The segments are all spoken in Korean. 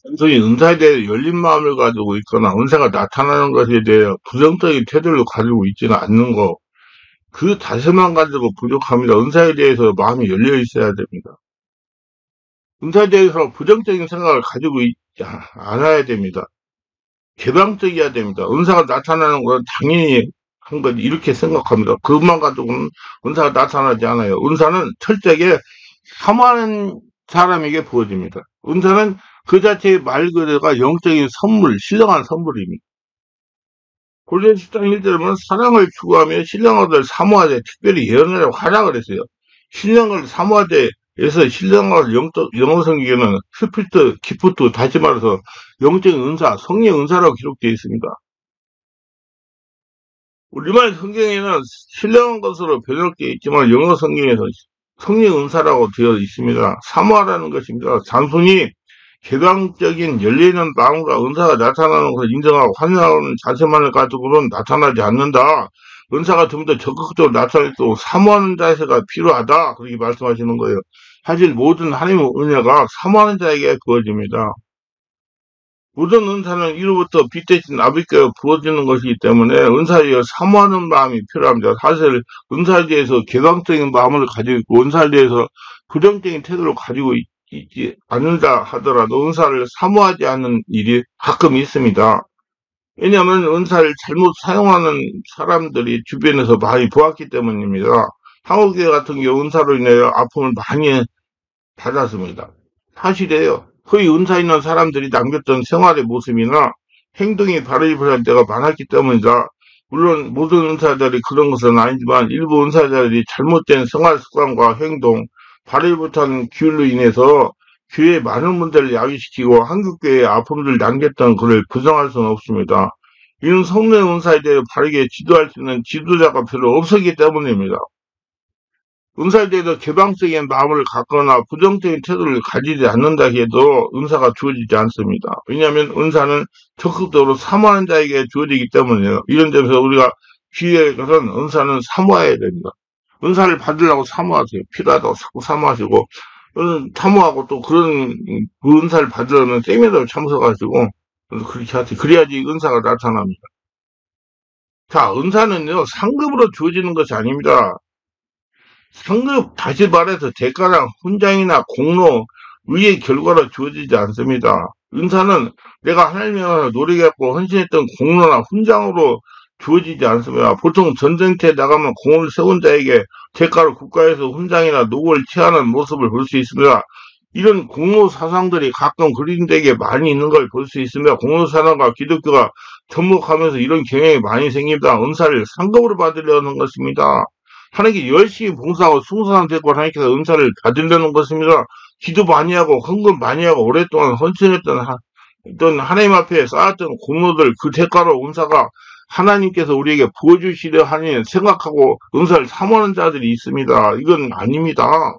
단순히 은사에 대해 열린 마음을 가지고 있거나 은사가 나타나는 것에 대해 부정적인 태도를 가지고 있지는 않는 거, 그 자세만 가지고 부족합니다. 은사에 대해서 마음이 열려 있어야 됩니다. 은사에 대해서 부정적인 생각을 가지고 있지 않아야 됩니다. 개방적이어야 됩니다. 은사가 나타나는 건 당연히 한 것, 이렇게 생각합니다. 그것만 가지고는 은사가 나타나지 않아요. 은사는 철저하게 사모하는 사람에게 부어집니다. 은사는 그 자체의 말 그대로가 영적인 선물, 신령한 선물입니다. 골로새 10장 1절에 보면 사랑을 추구하며 신령하들 사모하되, 특별히 예언하라고 하라 그랬어요. 신령을 사모하되 에서 신령한 영어 성경에는 스피리트 기프트, 다시 말해서 영적인 은사, 성령 은사라고 기록되어 있습니다. 우리말 성경에는 신령한 것으로 번역되어 있지만 영어 성경에서 성령 은사라고 되어 있습니다. 사모하라는 것입니다. 단순히 개방적인 열리는 마음과 은사가 나타나는 것을 인정하고 환영하는 자세만을 가지고는 나타나지 않는다. 은사가 좀 더 적극적으로 나타날 때 사모하는 자세가 필요하다. 그렇게 말씀하시는 거예요. 사실 모든 하나님의 은혜가 사모하는 자에게 부어집니다. 모든 은사는 이로부터 빛 대신 아버지께 부어지는 것이기 때문에 은사에 사모하는 마음이 필요합니다. 사실 은사에 대해서 개방적인 마음을 가지고 있고 은사에 대해서 부정적인 태도를 가지고 있지 않는다 하더라도 은사를 사모하지 않는 일이 가끔 있습니다. 왜냐하면 은사를 잘못 사용하는 사람들이 주변에서 많이 보았기 때문입니다. 한국교회 같은 경우 은사로 인하여 아픔을 많이 받았습니다. 사실이에요. 거의 은사 있는 사람들이 남겼던 생활의 모습이나 행동이 바르지 못할 때가 많았기 때문이다. 물론 모든 은사자들이 그런 것은 아니지만 일부 은사자들이 잘못된 생활 습관과 행동, 바르지 못한 기율로 인해서 교회에 많은 분들을 야기시키고 한국교회에 아픔을 남겼던 그를 부정할 수는 없습니다. 이는 성령 은사에 대해 바르게 지도할 수 있는 지도자가 별로 없었기 때문입니다. 은사에 대해서 개방적인 마음을 갖거나 부정적인 태도를 가지지 않는다 해도 은사가 주어지지 않습니다. 왜냐하면 은사는 적극적으로 사모하는 자에게 주어지기 때문이에요. 이런 점에서 우리가 기회에 것은 은사는 사모해야 됩니다. 은사를 받으려고 사모하세요. 필요하다고 자꾸 사모하시고 사모하고 또 그런 그 은사를 받으려면 세미나를 참석하시고 그렇게 하세요. 그래야지 은사가 나타납니다. 자, 은사는요 상급으로 주어지는 것이 아닙니다. 상급, 다시 말해서 대가랑 훈장이나 공로, 의의 결과로 주어지지 않습니다. 은사는 내가 하나님의 나라를 노력했고 헌신했던 공로나 훈장으로 주어지지 않습니다. 보통 전쟁터에 나가면 공을 세운 자에게 대가로 국가에서 훈장이나 노고를 취하는 모습을 볼 수 있습니다. 이런 공로 사상들이 가끔 그림되게 많이 있는 걸 볼 수 있습니다. 공로 사상과 기독교가 접목하면서 이런 경향이 많이 생깁니다. 은사를 상급으로 받으려는 것입니다. 하나님께 열심히 봉사하고 충성한 되고 하나님께서 은사를 받으려는 것입니다. 기도 많이 하고 헌금 많이 하고 오랫동안 헌신했던 하나님 앞에 쌓았던 공로들 그 대가로 은사가 하나님께서 우리에게 부어주시려 하니 생각하고 은사를 사모하는 자들이 있습니다. 이건 아닙니다.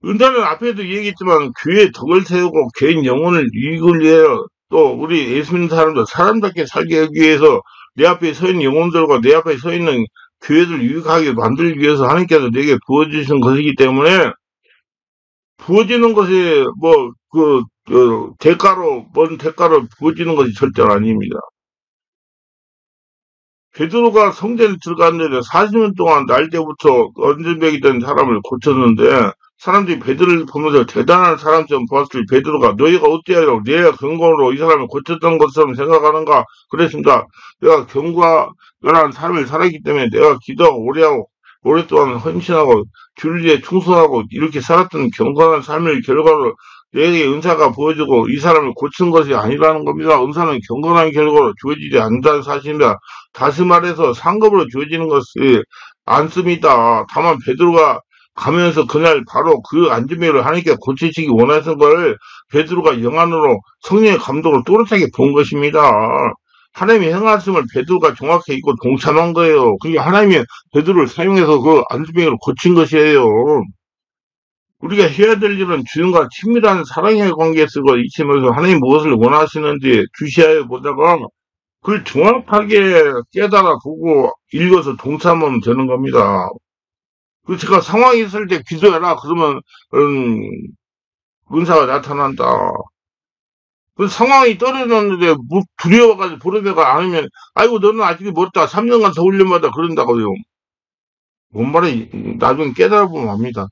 은사는 앞에도 얘기했지만 교회에 덕을 세우고 개인 영혼을 이익을 위하여 또 우리 예수 믿는 사람들 사람답게 살게 하기 위해서 내 앞에 서 있는 영혼들과 내 앞에 서 있는 교회를 유익하게 만들기 위해서 하나님께서 내게 부어주신 것이기 때문에 부어지는 것이 뭔 대가로 부어지는 것이 절대 아닙니다. 베드로가 성전에 들어갔는데 40년 동안 날 때부터 언제백이던 사람을 고쳤는데 사람들이 베드로를 보면서 대단한 사람처럼 보았을 때 베드로가 너희가 어때요? 내가 경건으로 이 사람을 고쳤던 것처럼 생각하는가? 그랬습니다. 내가 경건한 삶을 살았기 때문에 내가 기도하고 오랫동안 헌신하고 주를 충성하고 이렇게 살았던 경건한 삶의 결과로 내게 은사가 보여주고 이 사람을 고친 것이 아니라는 겁니다. 은사는 경건한 결과로 주어지지 않는다는 사실입니다. 다시 말해서 상급으로 주어지는 것이 않습니다. 다만 베드로가 가면서 그날 바로 그 안주매를 하나님께 고치시기 원하신 걸 베드로가 영안으로 성령의 감동으로 또렷하게 본 것입니다. 하나님이 행하심을 베드로가 정확히 읽고 동참한 거예요. 그게 하나님이 베드로를 사용해서 그 안주매를 고친 것이에요. 우리가 해야 될 일은 주님과 친밀한 사랑의 관계에 쓰고 있으면서 하나님 무엇을 원하시는지 주시하여 보다가 그걸 정확하게 깨달아 보고 읽어서 동참하면 되는 겁니다. 그 제가 상황이 있을 때 기도해라 그러면 은사가 나타난다. 그 상황이 떨어졌는데 두려워가지고 보려다가 않으면 아이고 너는 아직 멀었다. 3년간 더 훈련받아 그런다고요. 뭔 말이 나중에 깨달아보면 압니다.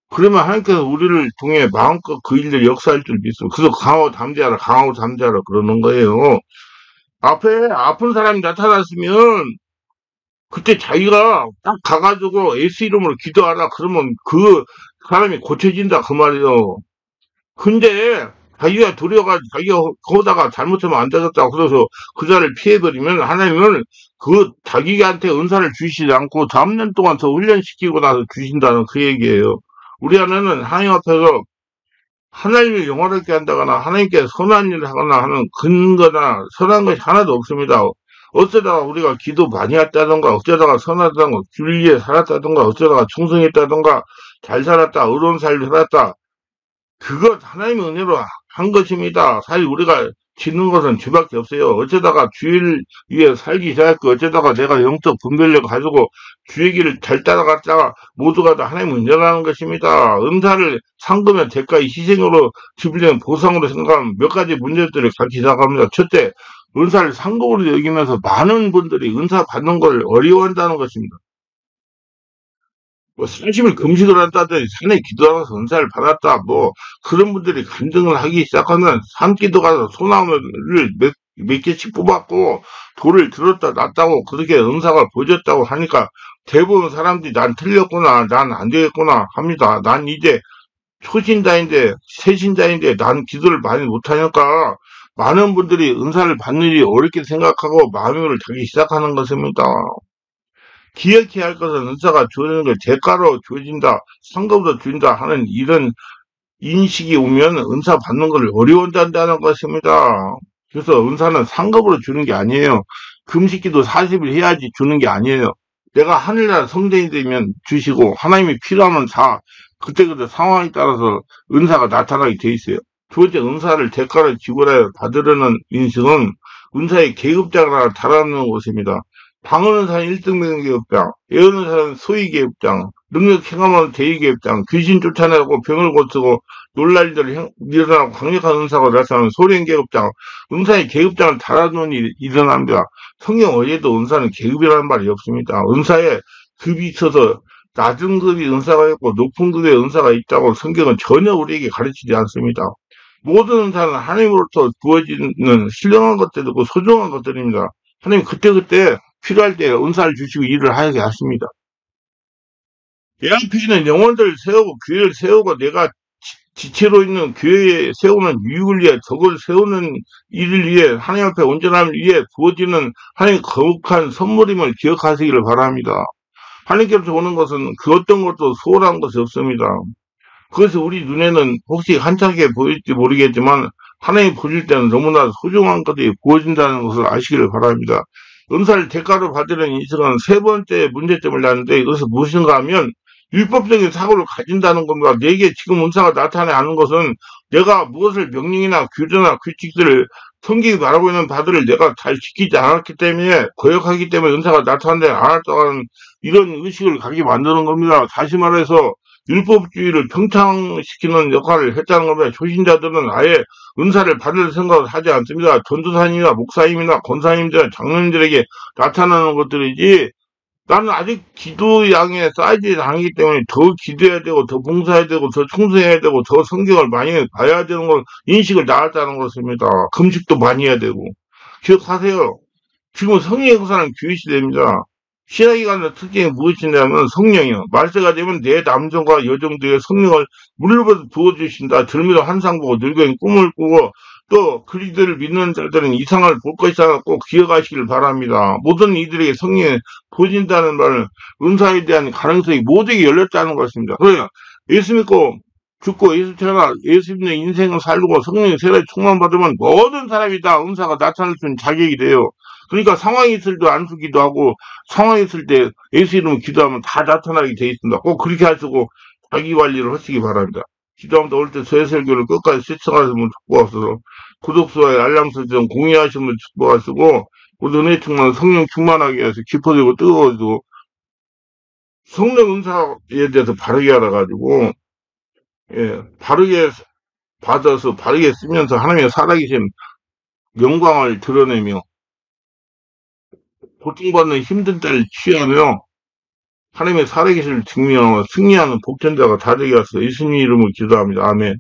그러면 하나님께서 우리를 통해 마음껏 그 일들 역사할 줄 믿습니다. 그래서 강하고 담대하라 강하고 담대하라 그러는 거예요. 앞에 아픈 사람이 나타났으면 그때 자기가 딱 가가지고 예수 이름으로 기도하라 그러면 그 사람이 고쳐진다 그 말이에요. 근데 자기가 두려워가지고 자기가 거기다가 잘못하면 안 되겠다고 그래서 그 자를 피해버리면 하나님은 그 자기한테 은사를 주시지 않고 다음 년 동안 더 훈련시키고 나서 주신다는 그 얘기예요. 우리 안에는 하나님 앞에서 하나님을 영화롭게 한다거나 하나님께 선한 일을 하거나 하는 근거나 선한 것이 하나도 없습니다. 어쩌다가 우리가 기도 많이 했다던가 어쩌다가 선하다던가 균리에 살았다던가 어쩌다가 충성했다던가 잘 살았다 의로운 삶을 살았다 그것 하나님의 은혜로 한 것입니다. 사실 우리가 짓는 것은 죄밖에 없어요. 어쩌다가 주일 위해 살기 시작했고 어쩌다가 내가 영적 분별력 가지고 주의 길을 잘 따라갔다가 모두가 다 하나님의 은혜라는 것입니다. 은사를 상금의 대가의 희생으로 지불되는 보상으로 생각하면 몇 가지 문제들을 같이 시작합니다. 첫째, 은사를 상금으로 여기면서 많은 분들이 은사 받는 걸 어려워한다는 것입니다. 뭐 30일 금식을 한다더니 산에 기도하면서 은사를 받았다. 뭐 그런 분들이 간증을 하기 시작하면 산기도 가서 소나무를 몇 개씩 뽑았고 돌을 들었다 놨다고 그렇게 은사가 보여줬다고 하니까 대부분 사람들이 난 틀렸구나 난 안 되겠구나 합니다. 난 이제 초신자인데 새신자인데 난 기도를 많이 못하니까 많은 분들이 은사를 받는 일이 어렵게 생각하고 마음을 자기 시작하는 것입니다. 기억해야 할 것은 은사가 주어지는 걸 대가로 주어진다, 상급으로 주어진다 하는 이런 인식이 오면 은사 받는 걸 어려워한다는 것입니다. 그래서 은사는 상급으로 주는 게 아니에요. 금식기도 40일 해야지 주는 게 아니에요. 내가 하늘나라 성전이 되면 주시고 하나님이 필요하면 다 그때그때 상황에 따라서 은사가 나타나게 돼 있어요. 두 번째 은사를 대가로 지불하여 받으려는 인식은 은사의 계급장을 달아놓는 것입니다. 방언은사는 1등 계급장, 예언은사는 소위 계급장, 능력 행함하는 대위 계급장, 귀신 쫓아내고 병을 고치고 놀랄 일을 일어나고 강력한 은사가 나타나는 소련 계급장, 은사의 계급장을 달아놓은 일이 일어납니다. 성경 어디에도 은사는 계급이라는 말이 없습니다. 은사에 급이 있어서 낮은 급이 은사가 있고 높은 급의 은사가 있다고 성경은 전혀 우리에게 가르치지 않습니다. 모든 은사는 하나님으로부터 주어지는 신령한 것들이고 소중한 것들입니다. 하나님 그때그때 필요할 때 은사를 주시고 일을 하게 하십니다. 예언피시는 영혼들을 세우고 교회를 세우고 내가 지체로 있는 교회에 세우는 유익을 위해 적을 세우는 일을 위해 하나님 앞에 온전함을 위해 부어지는 하나님의 거룩한 선물임을 기억하시기를 바랍니다. 하나님께로부터 오는 것은 그 어떤 것도 소홀한 것이 없습니다. 그래서 우리 눈에는 혹시 한창게 보일지 모르겠지만 하나님 보실 때는 너무나 소중한 것이 부어진다는 것을 아시기를 바랍니다. 은사를 대가로 받으려는 인식은 세 번째 문제점을 낳는데 이것은 무엇인가 하면 율법적인 사고를 가진다는 겁니다. 내게 지금 은사가 나타나야 하는 것은 내가 무엇을 명령이나 규정이나 규칙들을 성경이 말하고 있는 바들을 내가 잘 지키지 않았기 때문에 거역하기 때문에 은사가 나타나지 않았다는 이런 의식을 갖게 만드는 겁니다. 다시 말해서 율법주의를 평창시키는 역할을 했다는 겁니다. 초신자들은 아예 은사를 받을 생각을 하지 않습니다. 전도사님이나 목사님이나 권사님들, 장로님들에게 나타나는 것들이지 나는 아직 기도 양에 쌓이지 않기 때문에 더 기도해야 되고 더 봉사해야 되고 더 충성해야 되고 더 성경을 많이 봐야 되는 걸 인식을 낳았다는 것입니다. 금식도 많이 해야 되고 기억하세요. 지금 성령의 역사는 교회 시대입니다. 신학기관의 특징이 무엇이냐면 성령이요. 말세가 되면 내 남성과 여성들의 성령을 물로 부어주신다. 젊이도 환상 보고 늙은이 꿈을 꾸고 또 그리스도를 믿는 자들은 이상을 볼 것이다. 꼭 기억하시길 바랍니다. 모든 이들에게 성령이 부어진다는 말은 은사에 대한 가능성이 모두에게 열렸다는 것입니다. 그래요. 예수 믿고 죽고 예수 태어나 예수 믿는 인생을 살고 성령의 세례 충만받으면 모든 사람이 다 은사가 나타날 수 있는 자격이 돼요. 그러니까 상황이 있을 때 안수기도 하고 상황이 있을 때 예수 이름으로 기도하면 다 나타나게 돼 있습니다. 꼭 그렇게 하시고 자기 관리를 하시기 바랍니다. 기도하면서 올 때 서해설교를 끝까지 시청하시면 축복하소서. 구독수와 알람 설정 공유하시면 축복하시고 모든 은혜 충만 성령 충만하게 해서 깊어지고 뜨거워지고 성령 은사에 대해서 바르게 알아가지고 바르게 받아서 바르게 쓰면서 하나님의 살아계신 영광을 드러내며 고통받는 힘든 때를 취하며 하나님의 살아계심을 증명하며 승리하는 복전자가 다 되게 하소서. 예수님 이름으로 기도합니다. 아멘.